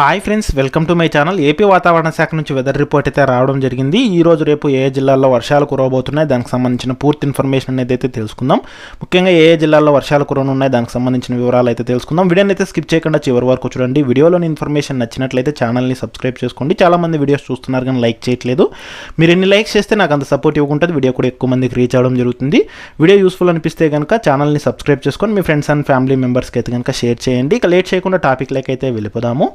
Hi friends, welcome to my channel. AP వాతావరణ శాఖ నుంచి వెదర్ రిపోర్ట్ అయితే రావడం జరిగింది. ఈ రోజు రేపు ఏ జిల్లాల్లో వర్షాలు కురవబోతున్నాయి, దానికి సంబంధించిన పూర్తి ఇన్ఫర్మేషన్ అనేది అయితే తెలుసుకుందాం. ముఖ్యంగా ఏ జిల్లాల్లో వర్షాలు కురవనున్నాయి, దానికి సంబంధించిన వివరాలు అయితే తెలుసుకుందాం. వీడియోని అయితే స్కిప్ చేయకుండా చివరి వరకు చూడండి. వీడియోలోని ఇన్ఫర్మేషన్ నచ్చినట్లయితే ఛానల్ని సబ్స్క్రైబ్ చేసుకోండి. చాలామంది వీడియోస్ చూస్తున్నారు కానీ లైక్ చేయట్లేదు. మీరు ఎన్ని లైక్స్ చేస్తే నాకు అంత సపోర్టివ్గా ఉంటుంది, వీడియో కూడా ఎక్కువ మందికి రీచ్ అవ్వడం జరుగుతుంది. వీడియో యూస్ఫుల్ అనిపిస్తే కనుక ఛానల్ని సబ్స్క్రైబ్ చేసుకొని మీ ఫ్రెండ్స్ అండ్ ఫ్యామిలీ మెంబర్స్కి అయితే కనుక షేర్ చేయండి. ఇక లేట్ చేయకుండా టాపిక్లకి అయితే వెళ్ళిపోదాము.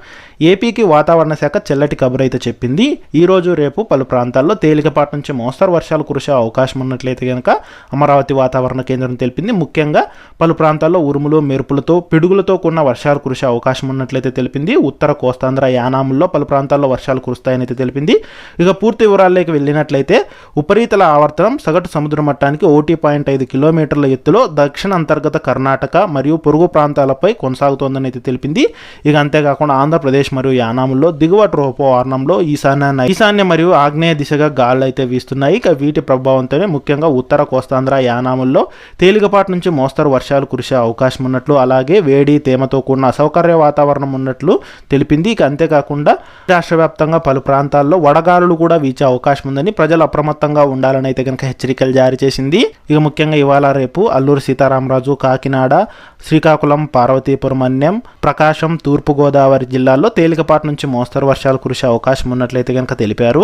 ఏపీకి వాతావరణ శాఖ చెల్లటి కబురు అయితే చెప్పింది. ఈ రోజు రేపు పలు ప్రాంతాల్లో తేలికపాటి నుంచి మోస్తరు వర్షాలు కురిసే అవకాశం ఉన్నట్లయితే కనుక అమరావతి వాతావరణ కేంద్రం తెలిపింది. ముఖ్యంగా పలు ప్రాంతాల్లో ఉరుములు మెరుపులతో పిడుగులతో కూడిన వర్షాలు కురిసే అవకాశం ఉన్నట్లయితే తెలిపింది. ఉత్తర కోస్తాంధ్ర యానాముల్లో పలు ప్రాంతాల్లో వర్షాలు కురుస్తాయని అయితే తెలిపింది. ఇక పూర్తి వివరాల్లోకి వెళ్ళినట్లయితే ఉపరితల ఆవర్తనం సగటు సముద్ర మట్టానికి 1.5 కిలోమీటర్ల ఎత్తులో దక్షిణ అంతర్గత కర్ణాటక మరియు పొరుగు ప్రాంతాలపై కొనసాగుతోందని అయితే తెలిపింది. ఇక అంతేకాకుండా ఆంధ్రప్రదేశ్ మరియు యానాముల్లో దిగువ ట్రోపోఆర్నంలో ఈశాన్య మరియు ఆగ్నేయ దిశగా గాలులు అయితే వీస్తున్నాయి. ఇక వీటి ప్రభావంతోనే ముఖ్యంగా ఉత్తర కోస్తాంధ్ర యానాముల్లో తేలికపాటి నుంచి మోస్తరు వర్షాలు కురిసే అవకాశం ఉన్నట్లు, అలాగే వేడి తేమతో కూడిన అసౌకర్య వాతావరణం ఉన్నట్లు తెలిపింది. ఇక అంతేకాకుండా రాష్ట్ర వ్యాప్తంగా పలు ప్రాంతాల్లో వడగాలులు కూడా వీచే అవకాశం ఉందని ప్రజలు అప్రమత్తంగా ఉండాలని అయితే కనుక హెచ్చరికలు జారీ చేసింది. ఇక ముఖ్యంగా ఇవాళ రేపు అల్లూరు సీతారామరాజు, కాకినాడ, శ్రీకాకుళం, పార్వతీపురం, అన్యం, ప్రకాశం, తూర్పుగోదావరి జిల్లాల్లో తేలికపాటి నుంచి మోస్తరు వర్షాలు కురిసే అవకాశం ఉన్నట్లయితే కనుక తెలిపారు.